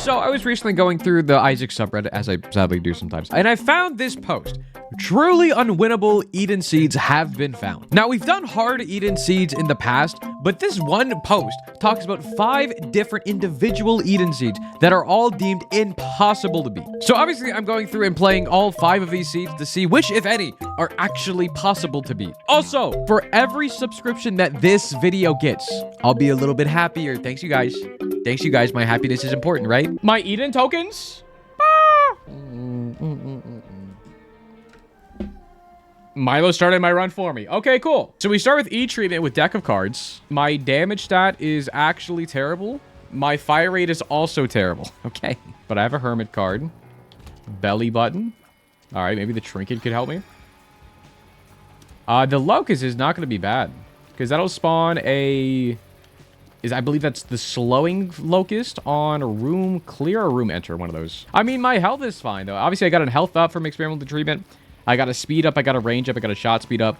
So I was recently going through the Isaac subreddit, as I sadly do sometimes, and I found this post. Truly unwinnable Eden seeds have been found. Now, we've done hard Eden seeds in the past, but this one post talks about 5 different individual Eden seeds that are all deemed impossible to beat. So obviously, I'm going through and playing all 5 of these seeds to see which, if any, are actually possible to beat. Also, for every subscription that this video gets, I'll be a little bit happier. Thanks, you guys. Thanks, you guys. My happiness is important, right? My Eden tokens? Milo started my run for me. Okay, cool. So we start with E treatment with deck of cards. My damage stat is actually terrible. My fire rate is also terrible. Okay. But I have a hermit card. Belly button. All right, maybe the trinket could help me. The locust is not going to be bad. Because that'll spawn a... I believe that's the slowing locust on a room clear or room enter, one of those. I mean, my health is fine, though. Obviously, I got a health up from experimental treatment. I got a speed up, I got a range up, I got a shot speed up.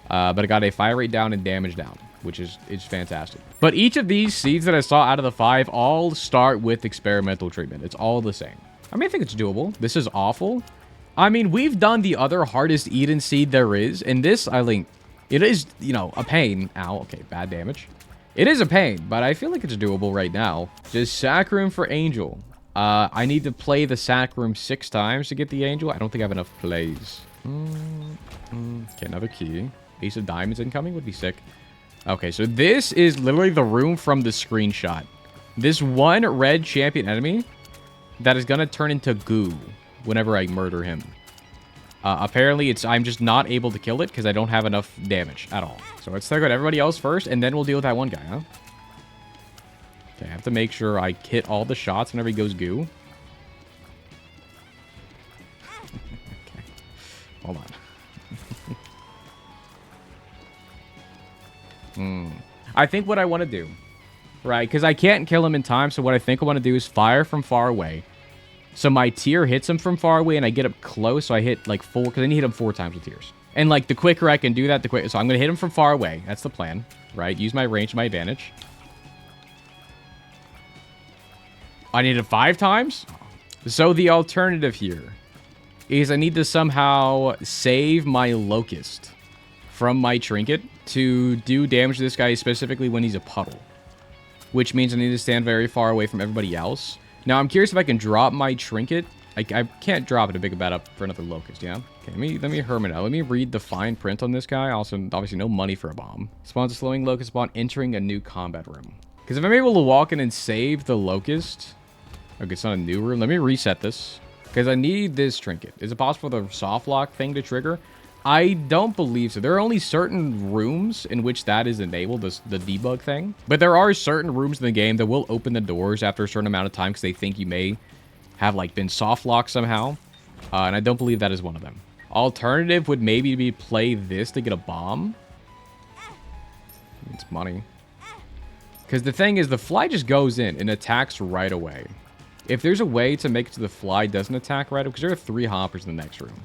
But I got a fire rate down and damage down, which is fantastic. But each of these seeds that I saw out of the 5 all start with experimental treatment. It's all the same. I mean, I think it's doable. This is awful. I mean, we've done the other hardest Eden seed there is. And this, I think, it is, you know, a pain. Ow, okay, bad damage. It is a pain, but I feel like it's doable right now. Just sack room for Angel. I need to play the sack room 6 times to get the Angel. I don't think I have enough plays. Okay, another key. Ace of Diamonds incoming would be sick. Okay, so this is literally the room from the screenshot. This one red champion enemy that is going to turn into goo whenever I murder him. Apparently, I'm just not able to kill it because I don't have enough damage at all. So let's take out everybody else first, and then we'll deal with that one guy, huh? Okay, I have to make sure I hit all the shots whenever he goes goo. Okay, hold on. I think what I want to do, right, because I can't kill him in time, so what I think I want to do is fire from far away. So my tier hits him from far away, and I get up close, so I hit, like, 4, because I need to hit him 4 times with tiers. And, like, the quicker I can do that, the quicker. So I'm going to hit him from far away. That's the plan, right? Use my range to my advantage. I need it 5 times? So the alternative here is I need to somehow save my locust from my trinket to do damage to this guy, specifically when he's a puddle. Which means I need to stand very far away from everybody else. Now, I'm curious if I can drop my trinket. I can't drop it to pick that up for another locust, yeah? Okay, let me hermit out. Let me read the fine print on this guy. Also, obviously, no money for a bomb. Spawns a slowing locust spawn entering a new combat room. Because if I'm able to walk in and save the locust... Okay, it's not a new room. Let me reset this. Because I need this trinket. Is it possible for the soft lock thing to trigger? I don't believe so. There are only certain rooms in which that is enabled, the debug thing. But there are certain rooms in the game that will open the doors after a certain amount of time because they think you may have, like, been soft locked somehow. And I don't believe that is one of them. Alternative would maybe be play this to get a bomb. It's money. Because the thing is, the fly just goes in and attacks right away. If there's a way to make it so the fly doesn't attack right away, because there are 3 hoppers in the next room.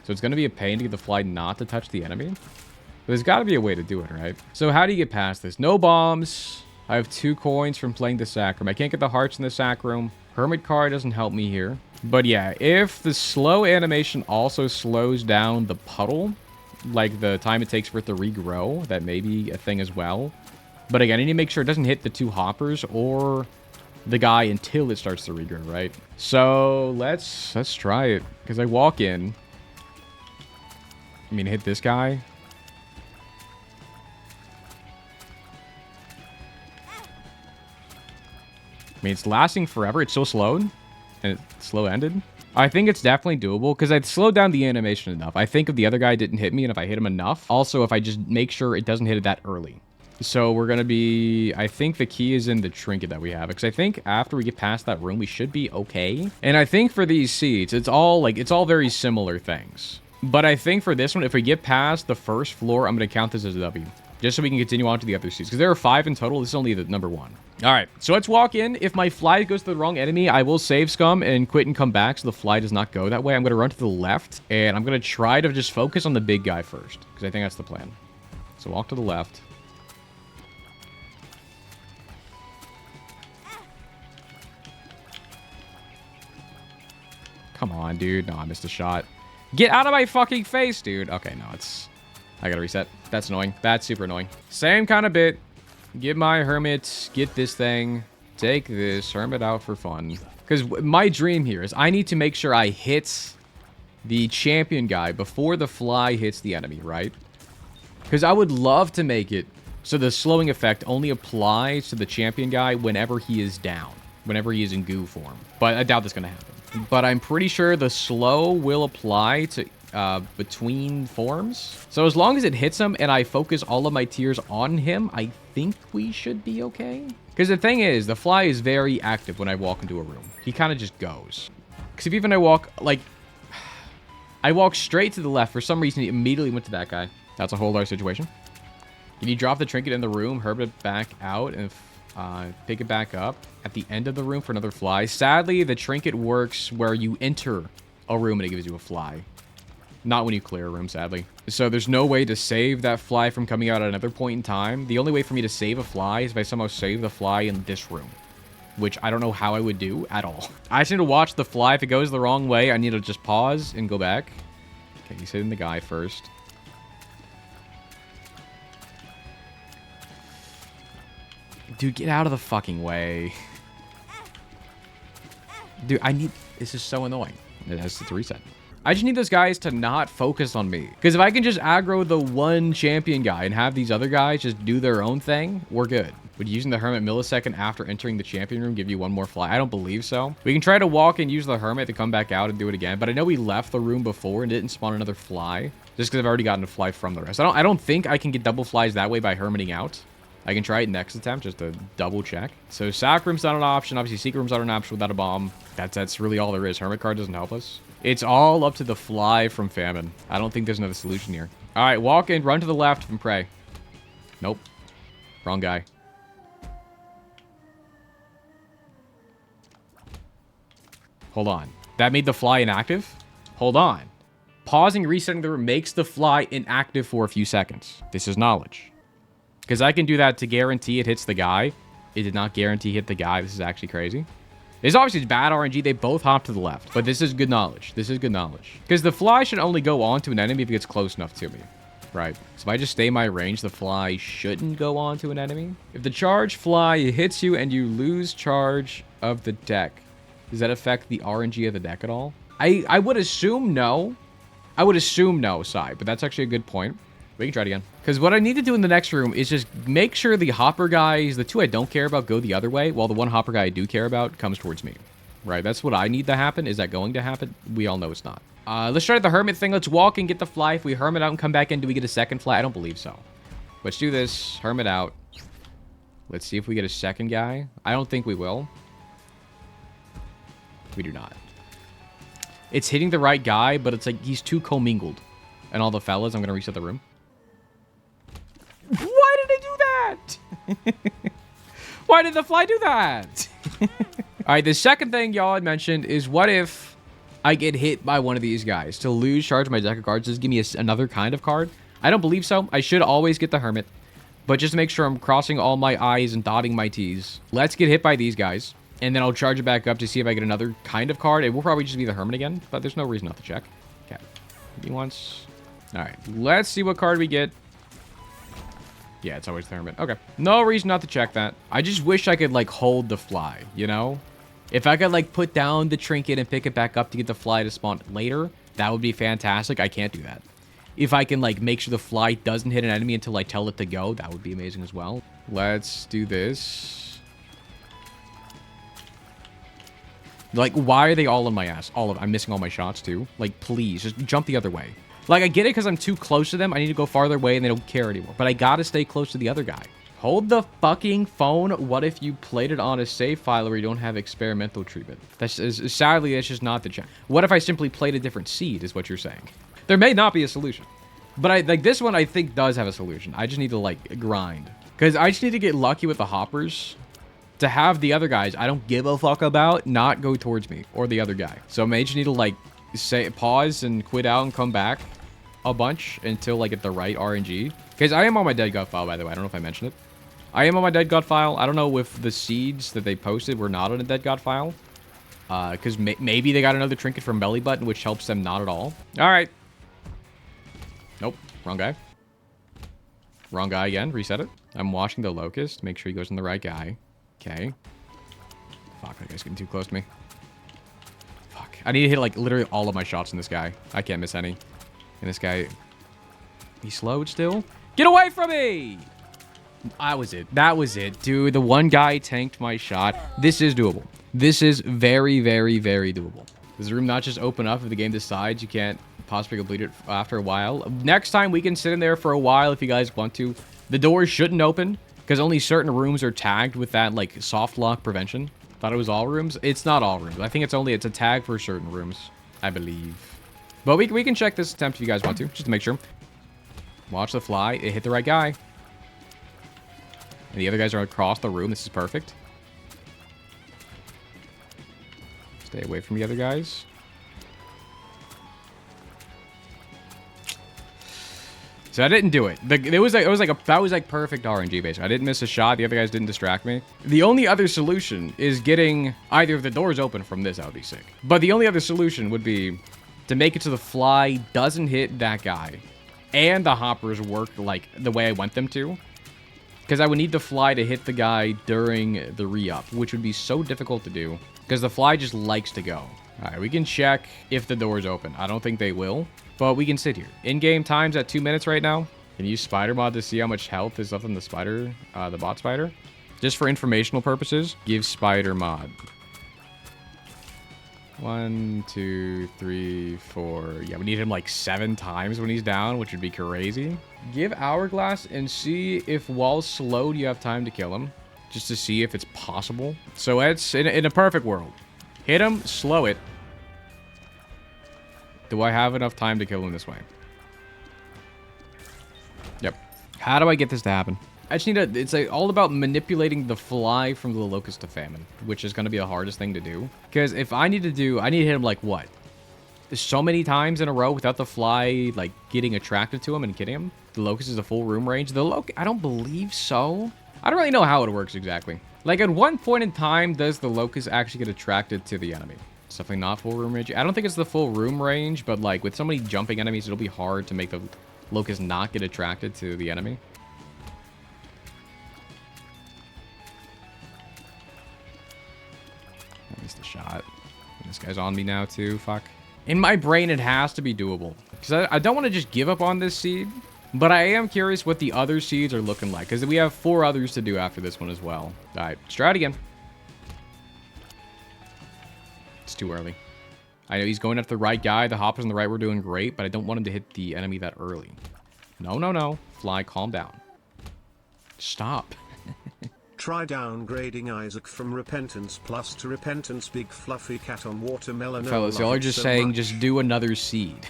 So it's going to be a pain to get the fly not to touch the enemy. But there's got to be a way to do it, right? So how do you get past this? No bombs. I have 2 coins from playing the sack room. I can't get the hearts in the sack room. Hermit card doesn't help me here. But yeah, if the slow animation also slows down the puddle, like the time it takes for it to regrow, that may be a thing as well. But again, I need to make sure it doesn't hit the 2 hoppers or the guy until it starts to regrow, right? So let's try it. Because I walk in... I mean, hit this guy. I mean, it's lasting forever. It's so slowed. And it's slow ended. I think it's definitely doable because I'd slowed down the animation enough. I think if the other guy didn't hit me and if I hit him enough. Also, if I just make sure it doesn't hit it that early. So we're going to be... I think the key is in the trinket that we have. Because I think after we get past that room, we should be okay. And I think for these seeds, it's all very similar things. But I think for this one, if we get past the first floor, I'm going to count this as a W. Just so we can continue on to the other seeds. Because there are 5 in total. This is only the number 1. All right. So let's walk in. If my fly goes to the wrong enemy, I will save scum and quit and come back so the fly does not go that way. I'm going to run to the left. And I'm going to try to just focus on the big guy first. Because I think that's the plan. So walk to the left. Come on, dude. No, I missed a shot. Get out of my fucking face, dude. Okay, no, it's... I gotta reset. That's annoying. That's super annoying. Same kind of bit. Get my hermit. Get this thing. Take this. Hermit out for fun. Because my dream here is I need to make sure I hit the champion guy before the fly hits the enemy, right? Because I would love to make it so the slowing effect only applies to the champion guy whenever he is down. Whenever he is in goo form. But I doubt that's going to happen. But I'm pretty sure the slow will apply to between forms. So as long as it hits him and I focus all of my tears on him, I think we should be okay. Because the thing is, the fly is very active when I walk into a room. He kind of just goes. Because if even I walk, like... I walk straight to the left. For some reason, he immediately went to that guy. That's a whole other situation. If you drop the trinket in the room, herb it back out, and pick it back up at the end of the room for another fly. Sadly, the trinket works where you enter a room and it gives you a fly. Not when you clear a room, sadly. So there's no way to save that fly from coming out at another point in time. The only way for me to save a fly is if I somehow save the fly in this room. Which I don't know how I would do at all. I just need to watch the fly. If it goes the wrong way, I need to just pause and go back. Okay, he's hitting the guy first. Dude, get out of the fucking way. Dude, this is so annoying. It has to reset. I just need those guys to not focus on me. Because if I can just aggro the one champion guy and have these other guys just do their own thing, we're good. Would using the hermit millisecond after entering the champion room give you one more fly? I don't believe so. We can try to walk and use the hermit to come back out and do it again. But I know we left the room before and didn't spawn another fly. Just because I've already gotten a fly from the rest. I don't think I can get double flies that way by hermiting out. I can try it next attempt just to double check. So sack room's not an option. Obviously secret room's not an option without a bomb. That's really all there is. Hermit card doesn't help us. It's all up to the fly from famine. I don't think there's another solution here. All right, walk in, run to the left and pray. Nope. Wrong guy. Hold on. That made the fly inactive? Hold on. Pausing, resetting the room makes the fly inactive for a few seconds. This is knowledge. Because I can do that to guarantee it hits the guy. It did not guarantee hit the guy. This is actually crazy. This obviously is bad RNG. They both hop to the left. But this is good knowledge. This is good knowledge. Because the fly should only go on to an enemy if it gets close enough to me. Right. So if I just stay in my range, the fly shouldn't go on to an enemy. If the charge fly hits you and you lose charge of the deck, does that affect the RNG of the deck at all? I would assume no. I would assume no, Sai. But that's actually a good point. We can try it again. Because what I need to do in the next room is just make sure the hopper guys, the two I don't care about, go the other way, while the one hopper guy I do care about comes towards me. Right? That's what I need to happen. Is that going to happen? We all know it's not. Let's try the hermit thing. Let's walk and get the fly. If we hermit out and come back in, do we get a second fly? I don't believe so. Let's do this. Hermit out. Let's see if we get a second guy. I don't think we will. We do not. It's hitting the right guy, but it's like he's too commingled. And all the fellas, I'm going to reset the room. Why did it do that? Why did the fly do that? All right, the second thing y'all had mentioned is what if I get hit by one of these guys? To lose charge of my deck of cards, does it give me another kind of card? I don't believe so. I should always get the hermit. But just to make sure I'm crossing all my I's and dotting my T's. Let's get hit by these guys. And then I'll charge it back up to see if I get another kind of card. It will probably just be the hermit again, but there's no reason not to check. Okay. Maybe once. All right. Let's see what card we get. Yeah, it's always the hermit. Okay. No reason not to check that. I just wish I could, like, hold the fly, you know? If I could, like, put down the trinket and pick it back up to get the fly to spawn later, that would be fantastic. I can't do that. If I can, like, make sure the fly doesn't hit an enemy until I tell it to go, that would be amazing as well. Let's do this. Like, why are they all on my ass? All of them. I'm missing all my shots, too. Like, please, just jump the other way. Like, I get it because I'm too close to them. I need to go farther away and they don't care anymore. But I gotta stay close to the other guy. Hold the fucking phone. What if you played it on a save file where you don't have experimental treatment? Sadly, that's just not the check. What if I simply played a different seed, is what you're saying? There may not be a solution. But like this one, I think does have a solution. I just need to, like, grind. Because I just need to get lucky with the hoppers to have the other guys I don't give a fuck about not go towards me or the other guy. So I may just need to, like, say pause and quit out and come back a bunch until I get the right RNG. Because I am on my dead god file, by the way. I don't know if I mentioned it. I am on my dead god file. I don't know if the seeds that they posted were not on a dead god file. Because maybe they got another trinket from belly button, which helps them not at all. All right. Nope. Wrong guy. Wrong guy again. Reset it. I'm watching the locust. Make sure he goes in the right guy. Okay. Fuck, that guy's getting too close to me. Fuck. I need to hit, like, literally all of my shots in this guy. I can't miss any. And this guy... He slowed still? Get away from me! That was it. That was it. Dude, the one guy tanked my shot. This is doable. This is very, very, very doable. Does the room not just open up if the game decides you can't possibly complete it after a while? Next time, we can sit in there for a while if you guys want to. The doors shouldn't open because only certain rooms are tagged with that, like, soft lock prevention. Thought it was all rooms. It's not all rooms. I think it's a tag for certain rooms, I believe. But we can check this attempt if you guys want to, just to make sure. Watch the fly. It hit the right guy. And the other guys are across the room. This is perfect. Stay away from the other guys. So I didn't do it. That was like perfect RNG basically. I didn't miss a shot. The other guys didn't distract me. The only other solution is getting either of the doors open from this. That would be sick. But the only other solution would be to make it so the fly doesn't hit that guy, and the hoppers work like the way I want them to. Because I would need the fly to hit the guy during the re-up, which would be so difficult to do. Because the fly just likes to go. All right, we can check if the door's open. I don't think they will, but we can sit here. In-game time's at 2 minutes right now. Can use spider mod to see how much health is left in the spider, the bot spider. Just for informational purposes, give spider mod. 1, 2, 3, 4. Yeah, we need him like 7 times when he's down, which would be crazy. Give hourglass and see if while slowed you have time to kill him. Just to see if it's possible. So it's in a perfect world. Hit him, slow it. Do I have enough time to kill him this way? Yep. How do I get this to happen? I just need to... It's like all about manipulating the fly from the locust to famine, which is going to be the hardest thing to do. Because if I need to do... I need to hit him like what? So many times in a row without the fly like getting attracted to him and hitting him. The locust is a full room range. I don't believe so. I don't really know how it works exactly. Like at one point in time, does the locust actually get attracted to the enemy? It's definitely not full room range. I don't think it's the full room range, but like with so many jumping enemies, it'll be hard to make the locust not get attracted to the enemy. I missed a shot. This guy's on me now too. Fuck. In my brain, it has to be doable. Because I don't want to just give up on this seed. But I am curious what the other seeds are looking like. Because we have 4 others to do after this one as well. Alright, let's try it again. It's too early. I know he's going after the right guy. The hoppers on the right were doing great. But I don't want him to hit the enemy that early. No, no, no. Fly, calm down. Stop. Try downgrading Isaac from Repentance Plus to Repentance Big Fluffy Cat on Watermelon. Fellas, y'all are just saying just do another seed.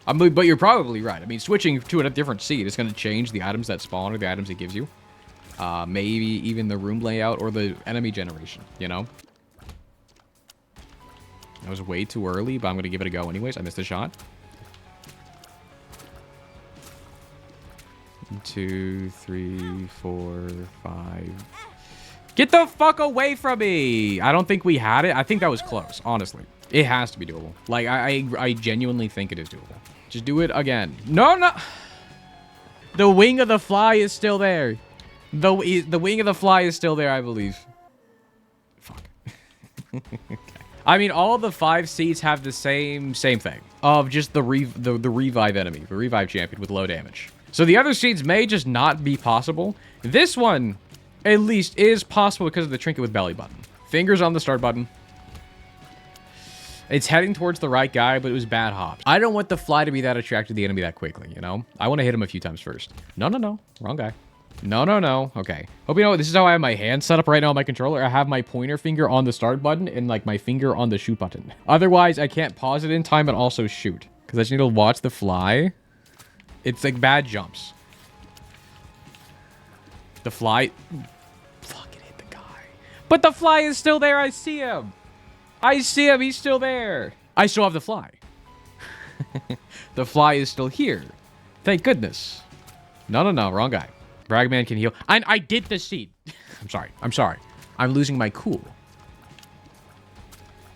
But you're probably right. I mean, switching to a different seed is going to change the items that spawn or the items it gives you. Maybe even the room layout or the enemy generation, you know? That was way too early, but I'm going to give it a go anyways. I missed a shot. 1, 2, 3, 4, 5. Get the fuck away from me! I don't think we had it. I think that was close, honestly. It has to be doable. Like, I genuinely think it is doable. Just do it again. No, no! The wing of the fly is still there. The wing of the fly is still there, I believe. Fuck. Okay. I mean, all the 5 seeds have the same thing. Of just the revive enemy. The revive champion with low damage. So the other seeds may just not be possible. This one, at least, is possible because of the trinket with belly button. Fingers on the start button. It's heading towards the right guy, but it was bad hops. I don't want the fly to be that attracted to the enemy that quickly, you know? I want to hit him a few times first. No, no, no. Wrong guy. No, no, no. Okay. Hope you know, this is how I have my hand set up right now on my controller. I have my pointer finger on the start button and, like, my finger on the shoot button. Otherwise, I can't pause it in time and also shoot. Because I just need to watch the fly. It's like bad jumps. The fly... Fucking hit the guy. But the fly is still there. I see him. I see him. He's still there. I still have the fly. The fly is still here. Thank goodness. No, no, no. Wrong guy. Bragman can heal. I did the seed. I'm sorry. I'm sorry. I'm losing my cool.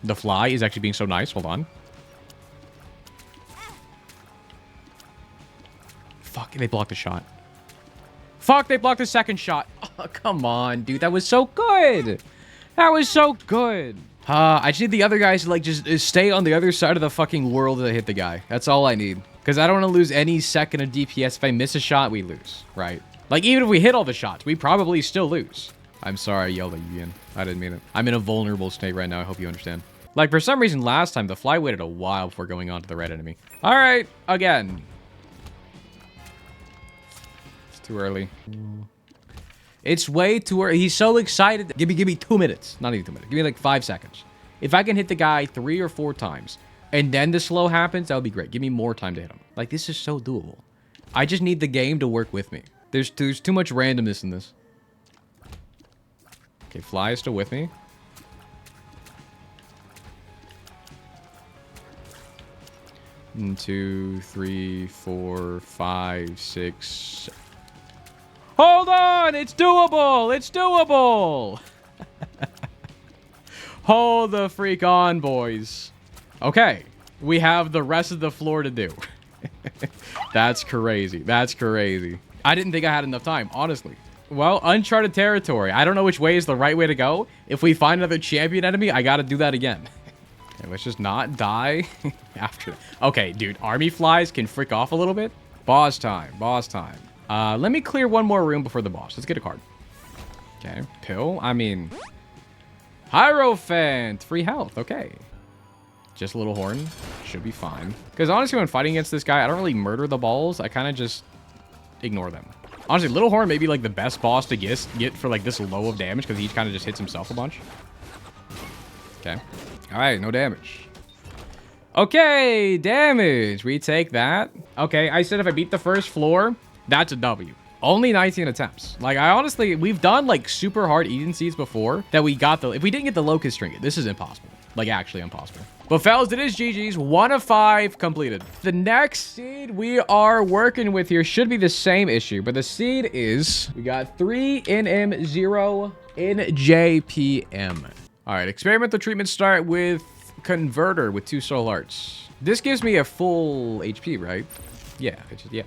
The fly is actually being so nice. Hold on. Fuck, they blocked the shot. Fuck, they blocked the second shot. Oh, come on, dude. That was so good. That was so good. I just need the other guys to, like, just stay on the other side of the fucking world to hit the guy. That's all I need. Because I don't want to lose any second of DPS. If I miss a shot, we lose, right? Like, even if we hit all the shots, we probably still lose. I'm sorry I yelled at you, Ian. I didn't mean it. I'm in a vulnerable state right now. I hope you understand. Like, for some reason, last time, the fly waited a while before going on to the red enemy. All right, again. It's too early. It's way too early. He's so excited. Give me 2 minutes. Not even 2 minutes. Give me like 5 seconds. If I can hit the guy 3 or 4 times, and then the slow happens, that would be great. Give me more time to hit him. Like, this is so doable. I just need the game to work with me. There's too much randomness in this. Okay, fly is still with me. One, 2, 3, 4, 5, 6. Hold on! It's doable! It's doable! Hold the freak on, boys. Okay, we have the rest of the floor to do. That's crazy. That's crazy. I didn't think I had enough time, honestly. Well, uncharted territory. I don't know which way is the right way to go. If we find another champion enemy, I gotta do that again. Okay, let's just not die after that. Okay, dude, army flies can frick off a little bit. Boss time, boss time. Let me clear one more room before the boss. Let's get a card. Okay, pill. I mean, Hierophant, free health. Okay. Just a little horn. Should be fine. Because honestly, when fighting against this guy, I don't really murder the balls. I kind of just ignore them. Honestly, Little Horn may be like the best boss to get for like this low of damage because he kind of just hits himself a bunch. Okay. All right, no damage. Okay, damage. We take that. Okay, I said if I beat the first floor, that's a W. Only 19 attempts. Like, we've done like super hard Eden Seeds before that we got if we didn't get the Locust Trinket, this is impossible. Like, actually impossible. But fellas, it is GG's. 1 of 5 completed. The next seed we are working with here should be the same issue, but the seed is, we got 3 NM, 0 NJPM. All right, experimental treatment start with Converter with 2 Soul Hearts. This gives me a full HP, right? Yeah,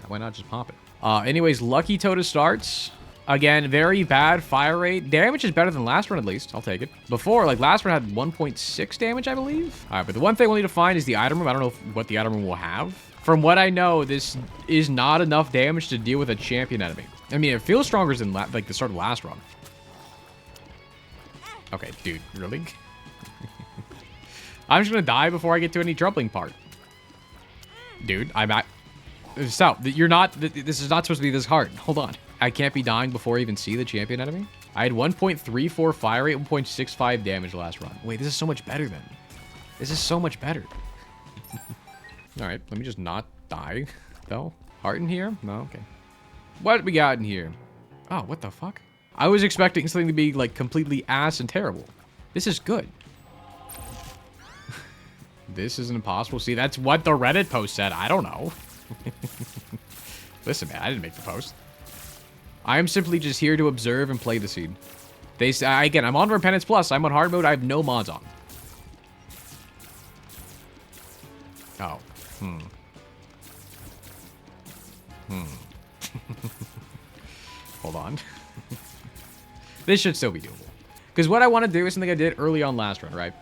why not just pop it? Anyways, Lucky Toad starts. Again, very bad fire rate. Damage is better than last run, at least. I'll take it. Before, like, last run had 1.6 damage, I believe. All right, but the one thing we'll need to find is the item room. I don't know what the item room will have. From what I know, this is not enough damage to deal with a champion enemy. I mean, it feels stronger than, like, the start of last run. Okay, dude, really? I'm just gonna die before I get to any troubling part. Dude, I'm at... Stop. You're not... This is not supposed to be this hard. Hold on. I can't be dying before I even see the champion enemy? I had 1.34 fire rate, 1.65 damage last run. Wait, this is so much better then. This is so much better. All right, let me just not die, though. Heart in here? No, okay. What we got in here? Oh, what the fuck? I was expecting something to be, like, completely ass and terrible. This is good. This is impossible. See, that's what the Reddit post said. I don't know. Listen, man, I didn't make the post. I am simply just here to observe and play the seed. They say, again, I'm on Repentance Plus. I'm on hard mode. I have no mods on. Oh. Hold on. This should still be doable. Because what I want to do is something I did early on last run, right?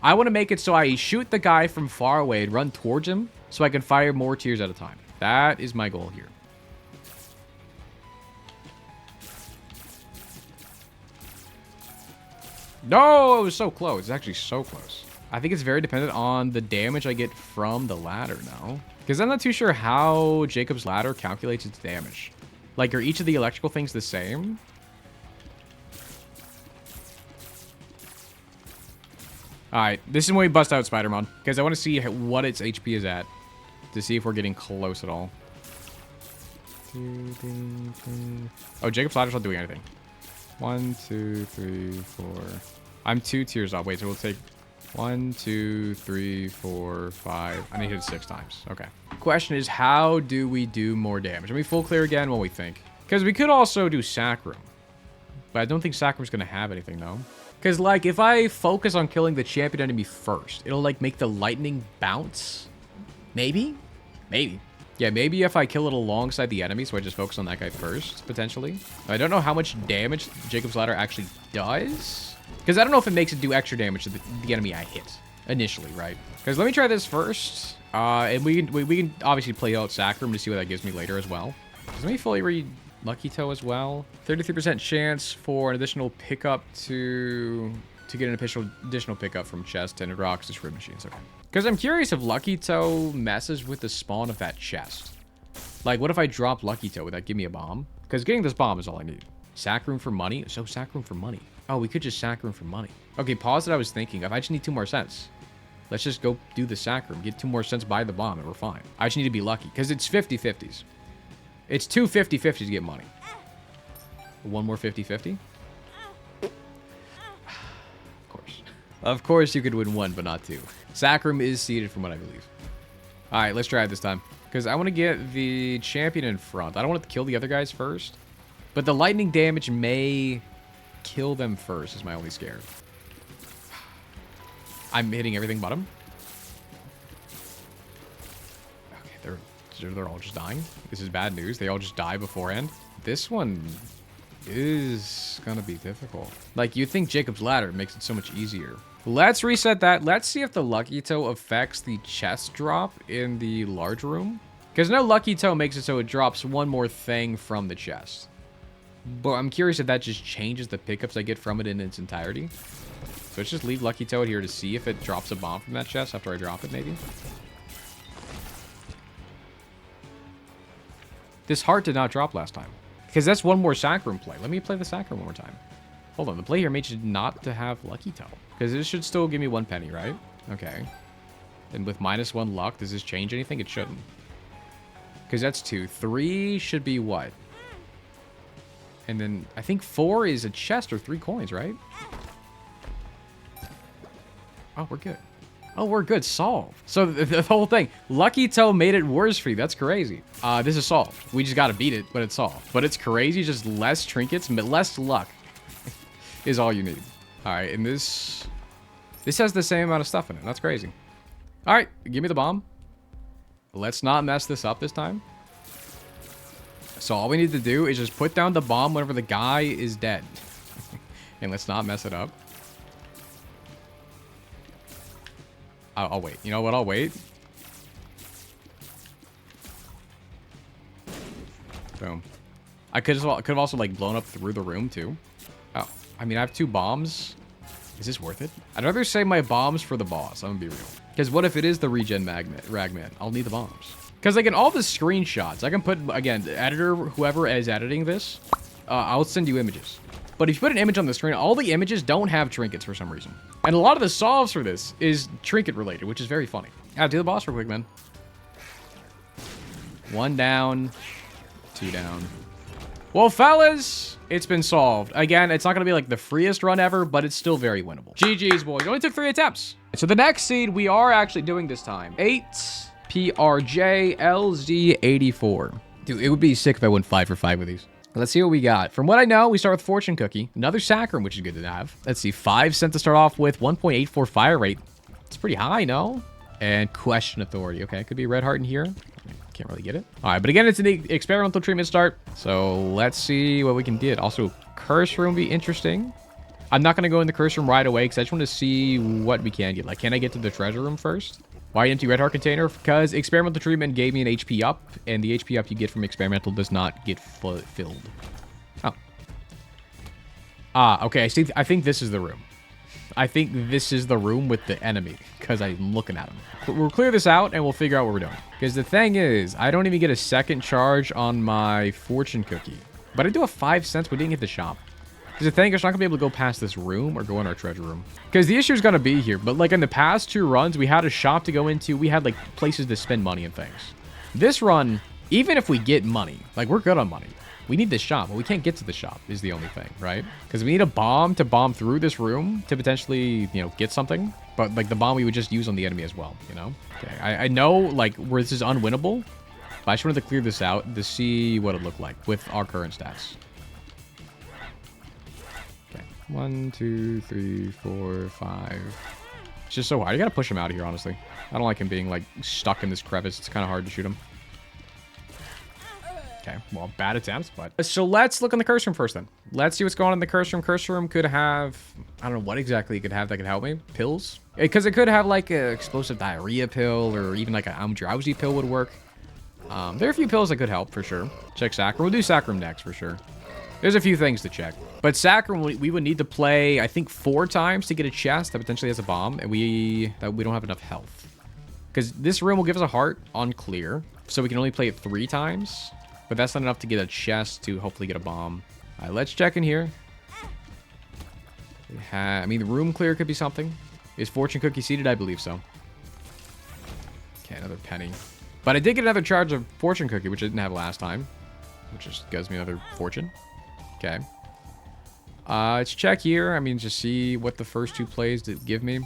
I want to make it so I shoot the guy from far away and run towards him so I can fire more tiers at a time. That is my goal here. No, it was so close. It's actually so close. I think it's very dependent on the damage I get from the ladder now. Because I'm not too sure how Jacob's ladder calculates its damage. Like, are each of the electrical things the same? Alright, this is when we bust out Spider-Man. Because I want to see what its HP is at. To see if we're getting close at all. Oh, Jacob's ladder's not doing anything. 1, 2, 3, 4. I'm 2 tiers up. Wait, so we'll take 1, 2, 3, 4, 5. I need to hit it 6 times. Okay. Question is, how do we do more damage? Let me full clear again what we think. Because we could also do Sack Room. But I don't think Sack Room's going to have anything, though. Because, like, if I focus on killing the champion enemy first, it'll, like, make the lightning bounce. Maybe? Maybe. Yeah, maybe if I kill it alongside the enemy, so I just focus on that guy first, potentially. I don't know how much damage Jacob's Ladder actually does. Because I don't know if it makes it do extra damage to the enemy I hit initially, right? Because let me try this first. And we can obviously play out Sacrum to see what that gives me later as well. Let me fully read Lucky Toe as well. 33% chance for an additional pickup to get an additional pickup from chest, tinted rocks, to shrimp machines. Okay. Because I'm curious if Lucky Toe messes with the spawn of that chest. Like, what if I drop Lucky Toe? Would that give me a bomb? Because getting this bomb is all I need. Sack room for money? So sack room for money. Oh, we could just sack room for money. Okay, pause that I was thinking of. I just need 2 more cents. Let's just go do the sack room. Get 2 more cents, buy the bomb, and we're fine. I just need to be lucky. Because it's 50-50s. It's 2 50-50s to get money. 1 more 50-50? Of course you could win 1, but not 2. Sacrum is seeded from what I believe. Alright, let's try it this time. Because I want to get the champion in front. I don't want to kill the other guys first. But the lightning damage may kill them first, is my only scare. I'm hitting everything but him. Okay, they're all just dying. This is bad news. They all just die beforehand. This one is gonna be difficult. Like, you'd think Jacob's Ladder makes it so much easier. Let's reset that. Let's see if the Lucky Toe affects the chest drop in the large room. Because no Lucky Toe makes it so it drops 1 more thing from the chest. But I'm curious if that just changes the pickups I get from it in its entirety. So let's just leave Lucky Toe here to see if it drops a bomb from that chest after I drop it, maybe. This heart did not drop last time. Because that's 1 more Sacrum play. Let me play the Sacrum 1 more time. Hold on, the play here made you not to have Lucky Toe. Because this should still give me 1 penny, right? Okay. And with -1 luck, does this change anything? It shouldn't. Because that's 2. 3 should be what? And then I think 4 is a chest or 3 coins, right? Oh, we're good. Oh, we're good. Solved. So the whole thing. Lucky Toe made it worse for you. That's crazy. This is solved. We just got to beat it, but it's solved. But it's crazy. Just less trinkets, but less luck is all you need. All right, and this has the same amount of stuff in it. That's crazy. All right, give me the bomb. Let's not mess this up this time. So all we need to do is just put down the bomb whenever the guy is dead. And let's not mess it up. I'll wait. You know what? I'll wait. Boom. I could have also like blown up through the room too. Oh, I mean, I have 2 bombs. Is this worth it? I'd rather save my bombs for the boss. I'm gonna be real. Because what if it is the regen ragman? I'll need the bombs. Because like in all the screenshots, I can put, again, the editor, whoever is editing this, I'll send you images. But if you put an image on the screen, all the images don't have trinkets for some reason. And a lot of the solves for this is trinket related, which is very funny. Yeah, do the boss real quick, man. 1 down, 2 down. Well, fellas, it's been solved. Again, it's not going to be like the freest run ever, but it's still very winnable. GG's, boys. It only took 3 attempts. So the next seed we are actually doing this time. 8PRJLZ84. Dude, it would be sick if I went 5 for 5 with these. Let's see what we got. From what I know, we start with Fortune Cookie. Another Sacrum, which is good to have. Let's see. 5 cents to start off with. 1.84 fire rate. It's pretty high, no? And Question Authority. Okay, could be a red heart in here. Can't really get it. All right, but again, it's an experimental treatment start. So let's see what we can get. Also, Curse Room would be interesting. I'm not going to go in the Curse Room right away because I just want to see what we can get. Like, can I get to the Treasure Room first? Why empty red heart container? Because experimental treatment gave me an HP up, and the HP up you get from experimental does not get filled. Oh. Okay. I think this is the room. I think this is the room with the enemy, because I'm looking at him. But we'll clear this out, and we'll figure out what we're doing. Because the thing is, I don't even get a second charge on my Fortune Cookie. But I do have 5 cents. We didn't get the shop. Because the thing is, we're not going to be able to go past this room or go in our treasure room. Because the issue is going to be here. But like in the past 2 runs, we had a shop to go into. We had like places to spend money and things. This run, even if we get money, like we're good on money. We need this shop, but we can't get to the shop is the only thing, right? Because we need a bomb to bomb through this room to potentially, you know, get something. But like the bomb we would just use on the enemy as well, you know? Okay, I know like where this is unwinnable. But I just wanted to clear this out to see what it looked like with our current stats. 1, 2, 3, 4, 5. It's just so hard. You gotta push him out of here, honestly. I don't like him being, like, stuck in this crevice. It's kind of hard to shoot him. Okay, well, bad attempts, but... So let's look on the curse room first, then. Let's see what's going on in the curse room. Curse room could have... I don't know what exactly it could have that could help me. Pills? Because it could have, like, an explosive diarrhea pill, or even, like, a I'm drowsy pill would work. There are a few pills that could help, for sure. Check Sacrum. We'll do Sacrum next, for sure. There's a few things to check. But Sacrum, we would need to play, I think, 4 times to get a chest that potentially has a bomb, and we don't have enough health. Because this room will give us a heart on clear, so we can only play it 3 times. But that's not enough to get a chest to hopefully get a bomb. All right, let's check in here. I mean, the room clear could be something. Is Fortune Cookie seated? I believe so. Okay, another penny. But I did get another charge of Fortune Cookie, which I didn't have last time. Which just gives me another fortune. Okay. Let's check here. I mean, just see what the first 2 plays did give me.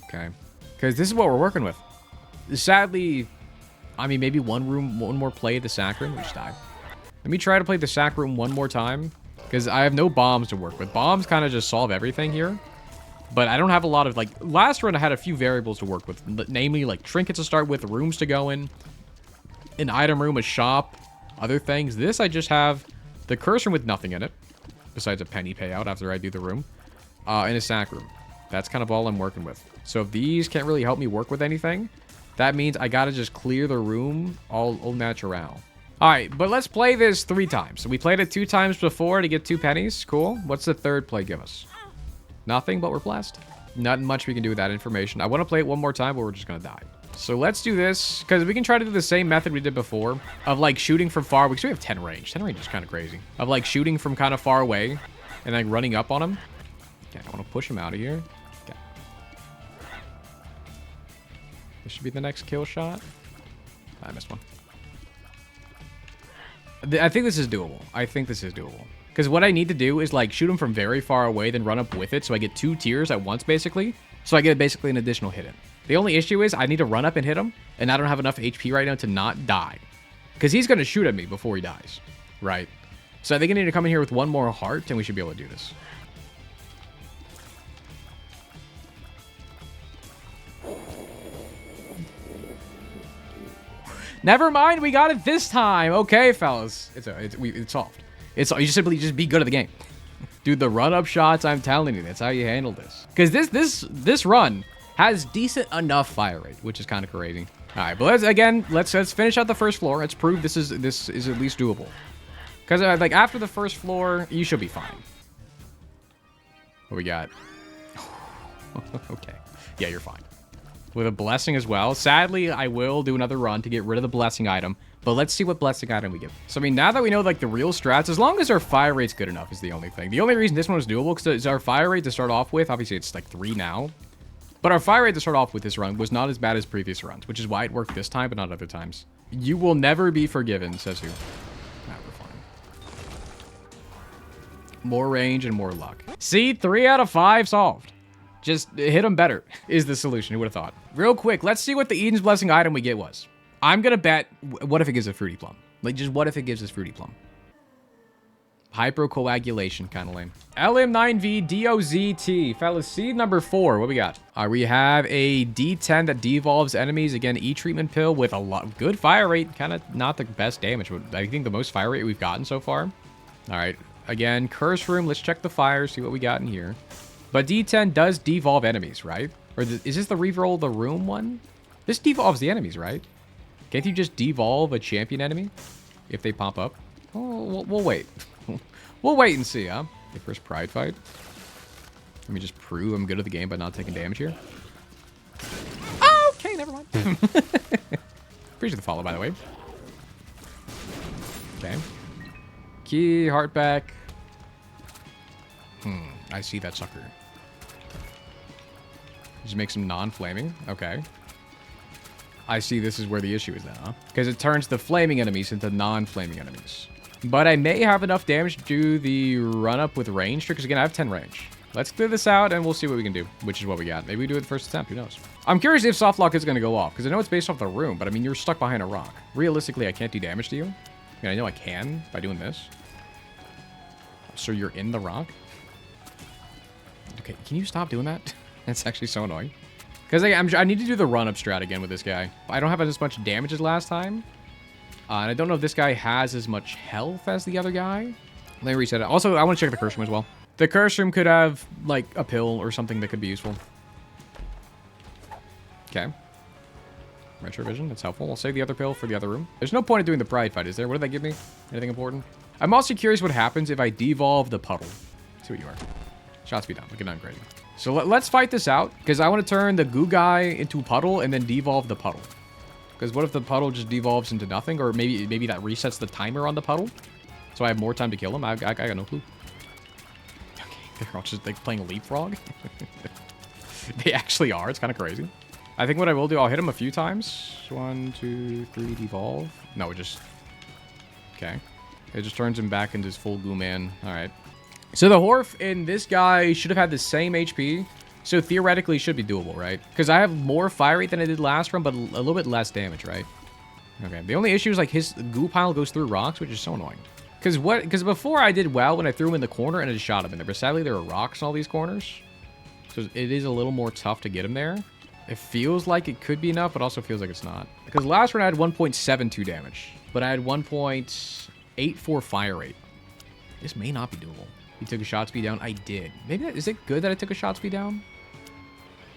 Okay. Because this is what we're working with. Sadly, I mean, maybe one more play at the sack room. We just die. Let me try to play the sack room one more time. Because I have no bombs to work with. Bombs kind of just solve everything here. But I don't have a lot of, like... Last run, I had a few variables to work with. Namely, like, trinkets to start with, rooms to go in, an item room, a shop, other things. This, I just have the curse room with nothing in it. Besides a penny payout after I do the room. And a sack room. That's kind of all I'm working with. So if these can't really help me work with anything, that means I gotta just clear the room all natural. Alright, but let's play this 3 times. So we played it 2 times before to get 2 pennies. Cool. What's the third play give us? Nothing, but we're blessed. Not much we can do with that information. I want to play it one more time, but we're just gonna die. So let's do this, because we can try to do the same method we did before, of like shooting from far, because we have 10 range. 10 range is kind of crazy. Of like shooting from kind of far away, and like running up on him. Okay, I want to push him out of here. Okay. This should be the next kill shot. I missed one. I think this is doable. I think this is doable. Because what I need to do is like shoot him from very far away, then run up with it, so I get 2 tiers at once, basically. So I get basically an additional hit in. The only issue is I need to run up and hit him, and I don't have enough HP right now to not die. Because he's going to shoot at me before he dies, right? So I think I need to come in here with 1 more heart, and we should be able to do this. Never mind, we got it this time. Okay, fellas. It's solved. You just simply be good at the game. Dude, the run-up shots, I'm telling you, that's how you handle this. Because this run has decent enough fire rate, which is kind of crazy. All right, but let's finish out the first floor. Let's prove this is at least doable. Because like after the first floor, you should be fine. What we got? Okay, yeah, you're fine. With a blessing as well. Sadly, I will do another run to get rid of the blessing item. But let's see what blessing item we get. So, I mean, now that we know, like, the real strats, as long as our fire rate's good enough is the only thing. The only reason this one is doable is our fire rate to start off with. Obviously, it's, like, 3 now. But our fire rate to start off with this run was not as bad as previous runs, which is why it worked this time, but not other times. You will never be forgiven, says who? Nah, we're fine. More range and more luck. See? 3 out of 5 solved. Just hit them better is the solution. Who would have thought? Real quick, let's see what the Eden's Blessing item we get was. I'm going to bet, what if it gives a Fruity Plum? Like, just what if it gives us Fruity Plum? Hypercoagulation, kind of lame. LM9V DOZT. Fellas, seed number 4. What we got? We have a D10 that devolves enemies. Again, E-treatment pill with a lot of good fire rate. Kind of not the best damage, but I think the most fire rate we've gotten so far. All right. Again, curse room. Let's check the fire, see what we got in here. But D10 does devolve enemies, right? Or is this the reroll the room one? This devolves the enemies, right? Can't you just devolve a champion enemy if they pop up? Oh, we'll wait. We'll wait and see, huh? The first pride fight. Let me just prove I'm good at the game by not taking damage here. Oh, okay, never mind. Appreciate the follow, by the way. Okay. Key, heart back. I see that sucker. Just make some non-flaming. Okay. I see this is where the issue is now, huh? Because it turns the flaming enemies into non-flaming enemies. But I may have enough damage to do the run-up with range, because again, I have 10 range. Let's clear this out, and we'll see what we can do, which is what we got. Maybe we do it the first attempt. Who knows? I'm curious if soft lock is going to go off, because I know it's based off the room, but I mean, you're stuck behind a rock. Realistically, I can't do damage to you. I mean, I know I can by doing this. So you're in the rock? Okay, can you stop doing that? That's actually so annoying. Because I need to do the run-up strat again with this guy. I don't have as much damage as last time. And I don't know if this guy has as much health as the other guy. Let me reset it. Also, I want to check the curse room as well. The curse room could have, like, a pill or something that could be useful. Okay. Retrovision, that's helpful. I'll save the other pill for the other room. There's no point in doing the pride fight, is there? What did that give me? Anything important? I'm also curious what happens if I devolve the puddle. See what you are. Shot speed down. Look at downgrading. So let's fight this out, because I want to turn the goo guy into puddle and then devolve the puddle. Because what if the puddle just devolves into nothing? Or maybe that resets the timer on the puddle? So I have more time to kill him? I got no clue. Okay, they're all just like playing leapfrog. They actually are. It's kind of crazy. I think what I will do, I'll hit him a few times. 1, 2, 3, devolve. No, it just... Okay. It just turns him back into his full goo man. All right. So the Horf in this guy should have had the same HP. So theoretically, it should be doable, right? Because I have more fire rate than I did last run, but a little bit less damage, right? Okay. The only issue is like his goo pile goes through rocks, which is so annoying. Because before I did well when I threw him in the corner and I just shot him in there. But sadly, there are rocks in all these corners. So it is a little more tough to get him there. It feels like it could be enough, but also feels like it's not. Because last run I had 1.72 damage. But I had 1.84 fire rate. This may not be doable. You took a shot speed down? I did. Maybe is it good that I took a shot speed down?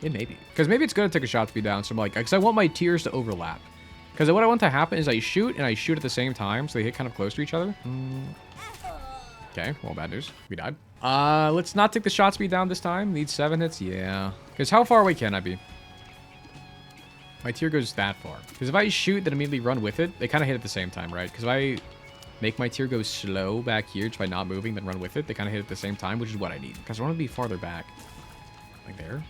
It may be. Because maybe it's good to take a shot speed down. So I'm like, because I want my tiers to overlap. Because what I want to happen is I shoot and I shoot at the same time. So they hit kind of close to each other. Okay, well, bad news. We died. Let's not take the shot speed down this time. Need 7 hits? Yeah. Because how far away can I be? My tier goes that far. Because if I shoot, then immediately run with it, they kind of hit at the same time, right? Because if I make my tier go slow back here just by not moving, then run with it, they kind of hit at the same time, which is what I need. Because I want to be farther back. Like there.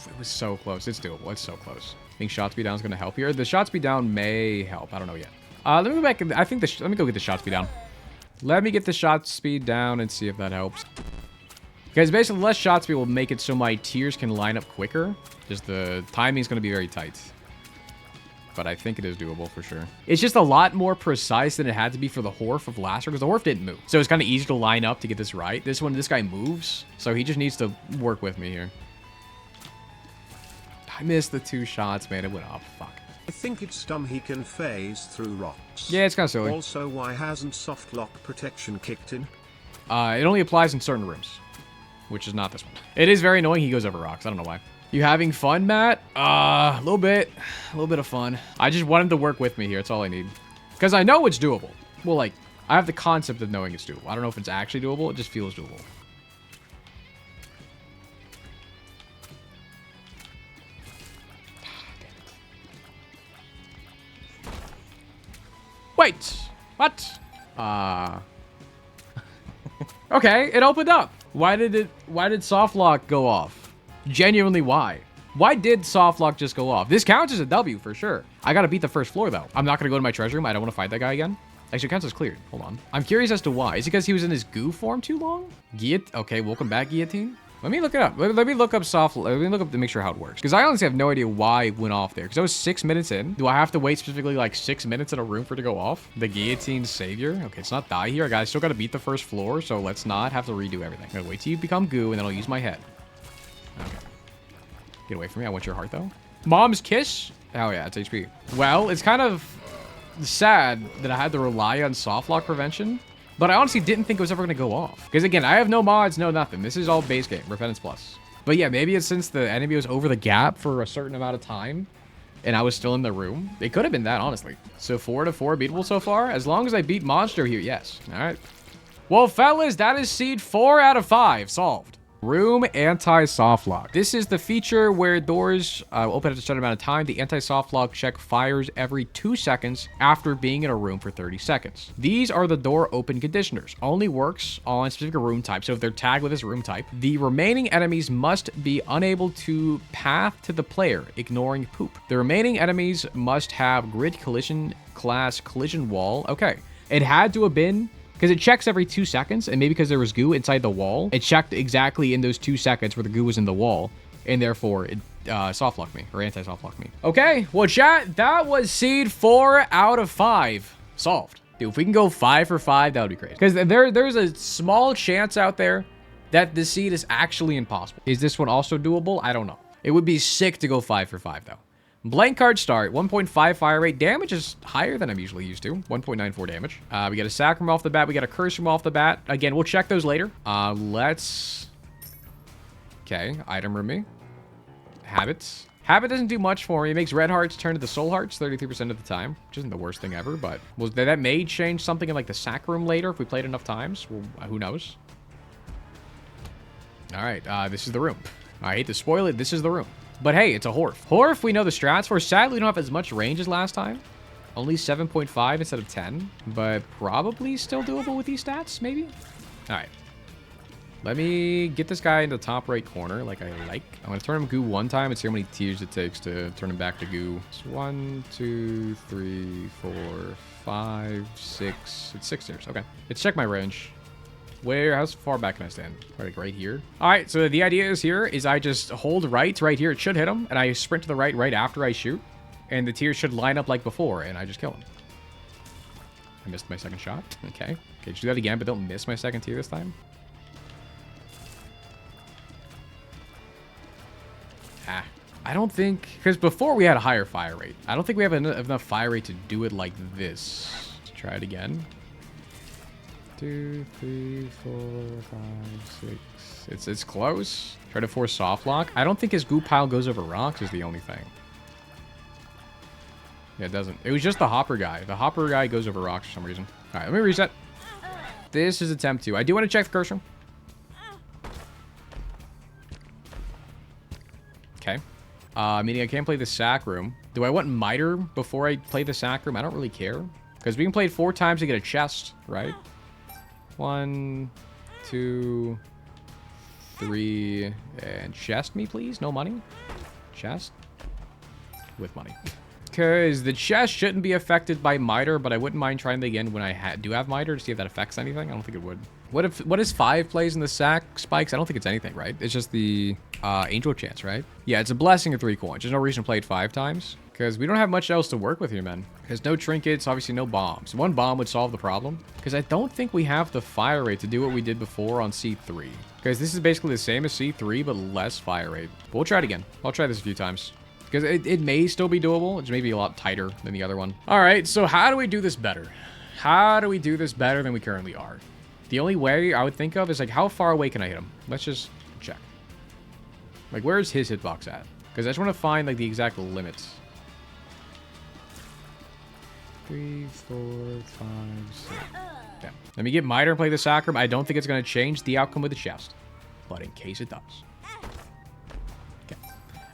It was so close. It's doable. It's so close. I think shot speed down is going to help here. The shot speed down may help. I don't know yet. Let me go back. I think let me go get the shot speed down. Let me get the shot speed down and see if that helps. Because basically less shot speed will make it so my tiers can line up quicker. Just the timing is going to be very tight. But I think it is doable for sure. It's just a lot more precise than it had to be for the Horf of last year, because the Horf didn't move. So it's kind of easy to line up to get this right. This one, this guy moves. So he just needs to work with me here. I missed the 2 shots, man. It went up. Fuck. I think it's dumb he can phase through rocks. Yeah, it's kind of silly. Also, why hasn't soft lock protection kicked in? It only applies in certain rooms, which is not this one. It is very annoying he goes over rocks. I don't know why. You having fun, Matt? A little bit. A little bit of fun. I just want him to work with me here. That's all I need. Because I know it's doable. Well, like, I have the concept of knowing it's doable. I don't know if it's actually doable. It just feels doable. Wait. What? Okay, it opened up. Why did soft lock go off? Genuinely, why? Why did soft lock just go off? This counts as a W for sure. I gotta beat the first floor though. I'm not gonna go to my treasure room. I don't want to fight that guy again. Actually, it counts as cleared. Hold on. I'm curious as to why. Is it because he was in his goo form too long? Okay, welcome back, Guillotine. Let me look it up. Let me look up soft. Let me look up to make sure how it works. Because I honestly have no idea why it went off there. Because I was 6 minutes in. Do I have to wait specifically like 6 minutes in a room for it to go off? The Guillotine Savior. Okay, let's not die here. I still got to beat the first floor. So let's not have to redo everything. I'm going to wait till you become goo and then I'll use my head. Okay. Get away from me. I want your heart though. Mom's kiss. Oh yeah, it's HP. Well, it's kind of sad that I had to rely on soft lock prevention. But I honestly didn't think it was ever going to go off. Because again, I have no mods, no nothing. This is all base game, Repentance Plus. But yeah, maybe it's since the enemy was over the gap for a certain amount of time. And I was still in the room. It could have been that, honestly. So 4 to 4 beatable so far. As long as I beat Monster here, yes. All right. Well, fellas, that is seed 4 out of 5 solved. Room anti-soft lock. This is the feature where doors open at a certain amount of time. The anti-soft lock check fires every 2 seconds after being in a room for 30 seconds. These are the door open conditioners. Only works on specific room type. So if they're tagged with this room type, the remaining enemies must be unable to path to the player, ignoring poop. The remaining enemies must have grid collision class collision wall. Okay. It had to have been... because it checks every 2 seconds, and maybe because there was goo inside the wall, it checked exactly in those 2 seconds where the goo was in the wall, and therefore it soft locked me, or anti-soft locked me. Okay, well chat, that was seed 4 out of 5 solved. Dude, if we can go 5 for 5, that would be crazy. Because there's a small chance out there that this seed is actually impossible. Is this one also doable? I don't know. It would be sick to go 5 for 5, though. Blank card start, 1.5 fire rate. Damage is higher than I'm usually used to. 1.94 damage. We got a Sacrum off the bat. We got a Curse Room off the bat. Again, we'll check those later. Let's... Okay, item room me. Habits. Habit doesn't do much for me. It makes red hearts turn to the soul hearts 33% of the time, which isn't the worst thing ever, but that may change something in like the sack room later if we played enough times. Well, who knows? All right, this is the room. I hate to spoil it. This is the room. But hey, it's a Horf. Horf, we know the strats for. Sadly, we don't have as much range as last time. Only 7.5 instead of 10, but probably still doable with these stats, maybe? All right. Let me get this guy in the top right corner like I like. I'm going to turn him goo one time and see how many tiers it takes to turn him back to goo. It's 1, 2, 3, 4, 5, 6. It's 6 tiers. Okay. Let's check my range. How far back can I stand? Like right here. All right. So the idea is here is I just hold right here. It should hit him. And I sprint to the right after I shoot. And the tiers should line up like before. And I just kill him. I missed my second shot. Okay. Okay. Just do that again, but don't miss my second tier this time. I don't think, because before we had a higher fire rate. I don't think we have enough fire rate to do it like this. Let's try it again. 2, 3, 4, 5, 6. It's close. Try to force soft lock. I don't think his goo pile goes over rocks is the only thing. Yeah, it doesn't. It was just the hopper guy. The hopper guy goes over rocks for some reason. All right, let me reset. This is attempt 2. I do want to check the curse room. Okay. Meaning I can't play the sack room. Do I want miter before I play the sack room? I don't really care. Because we can play it 4 times to get a chest, right? 1, 2, 3, and chest me, please. No money. Chest. With money. Because the chest shouldn't be affected by miter, but I wouldn't mind trying it again when I do have miter to see if that affects anything. I don't think it would. What is 5 plays in the sack spikes? I don't think it's anything, right? It's just the angel chance, right? Yeah, it's a blessing of 3 coins. There's no reason to play it 5 times. Because we don't have much else to work with here, man. There's no trinkets, obviously no bombs. 1 bomb would solve the problem. Because I don't think we have the fire rate to do what we did before on C3. Because this is basically the same as C3, but less fire rate. But we'll try it again. I'll try this a few times. Because it may still be doable. It's maybe a lot tighter than the other one. All right, so how do we do this better? How do we do this better than we currently are? The only way I would think of is, like, how far away can I hit him? Let's just check. Like, where's his hitbox at? Because I just want to find, like, the exact limits. 3, 4, 5, 6. Yeah. Let me get miter and play the sacrum. I don't think it's going to change the outcome of the chest. But in case it does. Okay.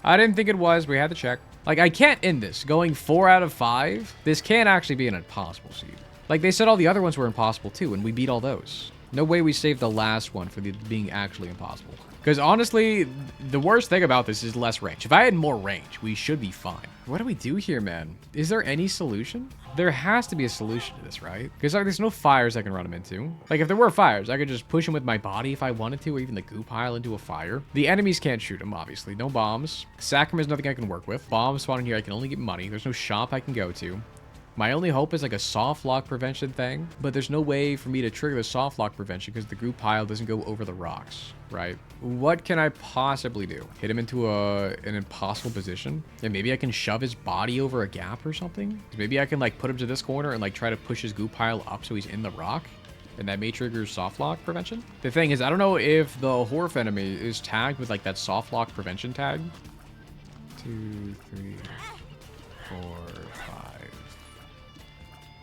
I didn't think it was. We had to check. Like, I can't end this. Going 4 out of 5. This can't actually be an impossible seed. Like, they said all the other ones were impossible, too, and we beat all those. No way we saved the last one for being actually impossible. Because, honestly, the worst thing about this is less range. If I had more range, we should be fine. What do we do here, man? Is there any solution? There has to be a solution to this, right? Because there's no fires I can run him into. Like, if there were fires, I could just push him with my body if I wanted to, or even the goo pile into a fire. The enemies can't shoot him, obviously. No bombs. Sacrum is nothing I can work with. Bombs spawn in here, I can only get money. There's no shop I can go to. My only hope is like a soft lock prevention thing, but there's no way for me to trigger the soft lock prevention because the group pile doesn't go over the rocks, right? What can I possibly do? Hit him into an impossible position? Yeah, maybe I can shove his body over a gap or something? Maybe I can like put him to this corner and like try to push his goo pile up so he's in the rock? And that may trigger soft lock prevention? The thing is, I don't know if the Horf enemy is tagged with like that soft lock prevention tag. 2, 3, 4, 5.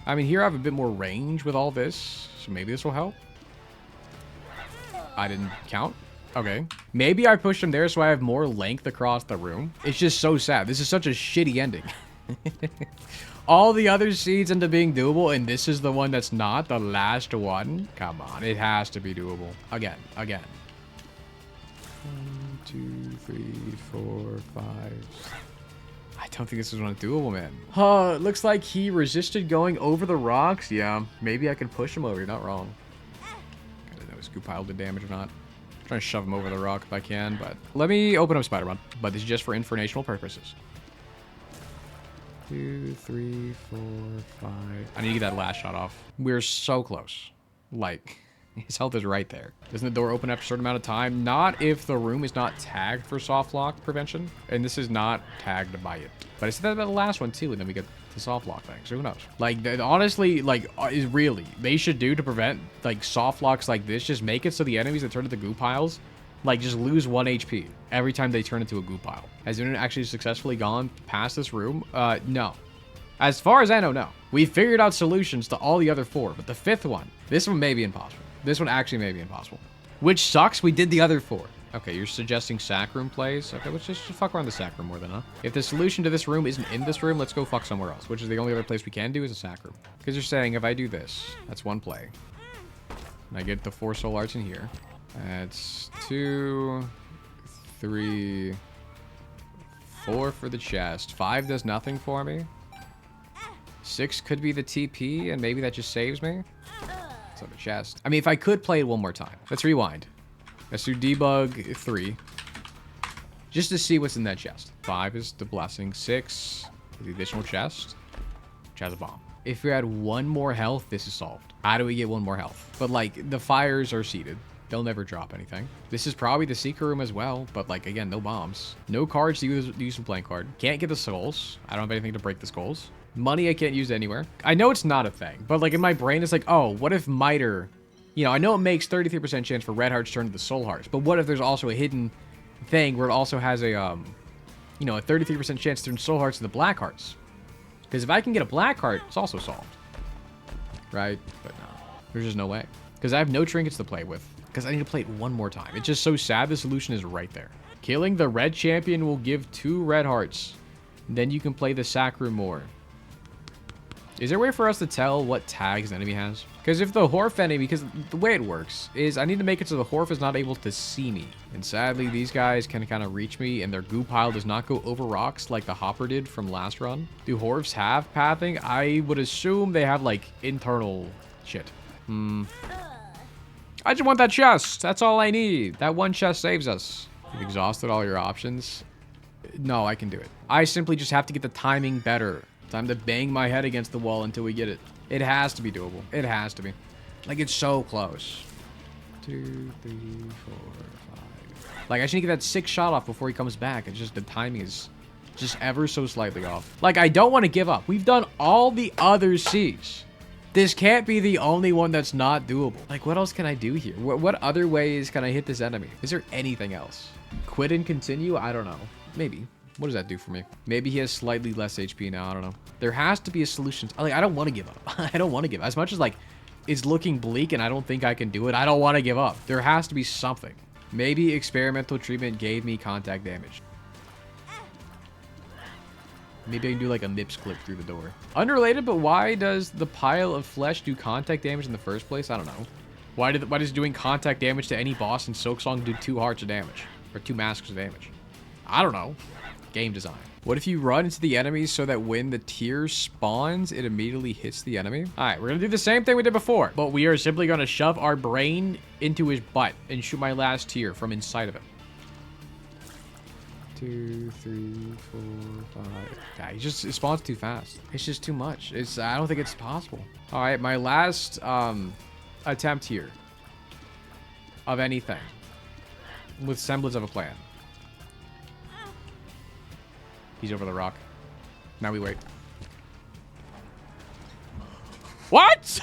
I mean, here I have a bit more range with all this, so maybe this will help. I didn't count. Okay. Maybe I pushed him there so I have more length across the room. It's just so sad. This is such a shitty ending. All the other seeds end up being doable, and this is the one that's not, the last one. Come on, it has to be doable. Again. 1, 2, 3, 4, 5. I don't think this is one doable, man. It looks like he resisted going over the rocks. Yeah, maybe I can push him over. You're not wrong. I don't know if his goo pile did damage or not. I'm trying to shove him over the rock if I can, but let me open up Spider-Man. But this is just for informational purposes. 2, 3, 4, 5. I need to get that last shot off. We're so close. Like, his health is right there. Doesn't the door open after a certain amount of time? Not if the room is not tagged for soft lock prevention. And this is not tagged by it. But I said that about the last one too, and then we get the soft lock thing. So who knows? Like, honestly, like, is really, they should do to prevent, like, soft locks like this, just make it so the enemies that turn into goo piles, like, just lose 1 HP every time they turn into a goo pile. Has anyone actually successfully gone past this room? No. As far as I know, no. We figured out solutions to all the other 4, but the 5th one, this one may be impossible. This one actually may be impossible. Which sucks, we did the other 4. Okay, you're suggesting sack room plays? Okay, let's just fuck around the sack room more than, huh? If the solution to this room isn't in this room, let's go fuck somewhere else, which is the only other place we can do is a sack room. Because you're saying if I do this, that's 1 play. And I get the 4 soul arts in here. That's 2, 3, 4 for the chest. 5 does nothing for me. 6 could be the TP, and maybe that just saves me. So the chest. I mean, if I could play it one more time. Let's rewind. Let's do debug 3. Just to see what's in that chest. 5 is the blessing. 6 is the additional chest, which has a bomb. If we had 1 more health, this is solved. How do we get 1 more health? But, like, the fires are seated. They'll never drop anything. This is probably the secret room as well, but, like, again, no bombs. No cards to use a blank card. Can't get the skulls. I don't have anything to break the skulls. Money I can't use anywhere. I know it's not a thing, but, like, in my brain, it's like, oh, what if Miter... You know, I know it makes 33% chance for red hearts turn to the soul hearts, but what if there's also a hidden thing where it also has a, you know, a 33% chance to turn soul hearts to the black hearts? Because if I can get a black heart, it's also solved. Right? But no. There's just no way. Because I have no trinkets to play with. Because I need to play it 1 more time. It's just so sad the solution is right there. Killing the red champion will give 2 red hearts. Then you can play the sack room more. Is there a way for us to tell what tags an enemy has? Because if the Horf enemy, because the way it works is I need to make it so the Horf is not able to see me. And sadly, these guys can kind of reach me and their goo pile does not go over rocks like the Hopper did from last run. Do Horfs have pathing? I would assume they have like internal shit. I just want that chest. That's all I need. That 1 chest saves us. You've exhausted all your options. No, I can do it. I simply just have to get the timing better. Time to bang my head against the wall until we get it. It has to be doable. It has to be. Like, it's so close. 2, 3, 4, 5. Like, I just need to get that 6th shot off before he comes back. It's just the timing is just ever so slightly off. Like, I don't want to give up. We've done all the other C's. This can't be the only one that's not doable. Like, what else can I do here? What other ways can I hit this enemy? Is there anything else? Quit and continue? I don't know. Maybe. What does that do for me? Maybe he has slightly less HP now. I don't know. There has to be a solution. Like, I don't want to give up. I don't want to give up. As much as, like, it's looking bleak and I don't think I can do it, I don't want to give up. There has to be something. Maybe experimental treatment gave me contact damage. Maybe I can do, like, a MIPS clip through the door. Unrelated, but why does the pile of flesh do contact damage in the first place? I don't know. Why does doing contact damage to any boss in Silksong do 2 hearts of damage? Or 2 masks of damage? I don't know. Game design. What if you run into the enemies so that when the tier spawns, it immediately hits the enemy? All right, we're going to do the same thing we did before, but we are simply going to shove our brain into his butt and shoot my last tier from inside of it. 2, 3, 4, 5. Yeah, it spawns too fast. It's just too much. I don't think it's possible. All right, my last attempt here of anything with semblance of a plan. He's over the rock. Now we wait. What?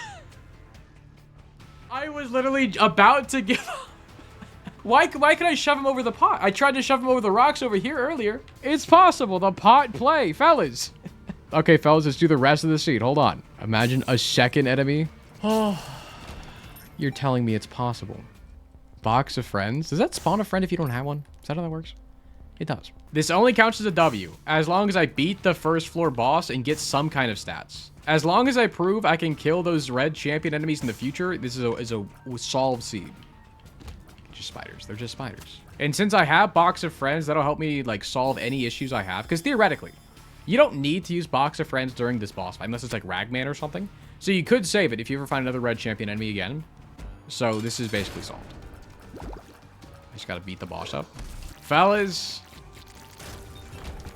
I was literally about to give up. Why could I shove him over the pot? I tried to shove him over the rocks over here earlier. It's possible. The pot play, fellas. Okay, fellas, let's do the rest of the seed. Hold on. Imagine a second enemy. Oh, you're telling me it's possible. Box of friends. Does that spawn a friend if you don't have one? Is that how that works? It does. This only counts as a W, as long as I beat the first floor boss and get some kind of stats. As long as I prove I can kill those red champion enemies in the future, this is a solved seed. Just spiders. They're just spiders. And since I have Box of Friends, that'll help me, like, solve any issues I have. Because theoretically, you don't need to use Box of Friends during this boss fight, unless it's, like, Ragman or something. So you could save it if you ever find another red champion enemy again. So this is basically solved. I just gotta beat the boss up. Fellas.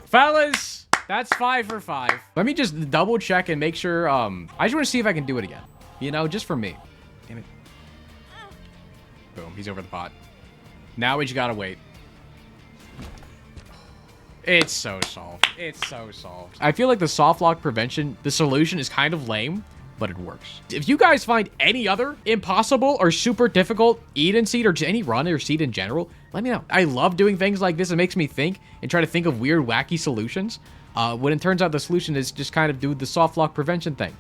Fellas! That's 5 for 5. Let me just double check and make sure. I just want to see if I can do it again. You know, just for me. Damn it. Boom. He's over the pot. Now we just gotta wait. It's so solved. It's so solved. I feel like the soft lock prevention, the solution is kind of lame, but it works. If you guys find any other impossible or super difficult Eden seed or just any run or seed in general, let me know. I love doing things like this. It makes me think and try to think of weird, wacky solutions. When it turns out the solution is just kind of do the soft lock prevention thing.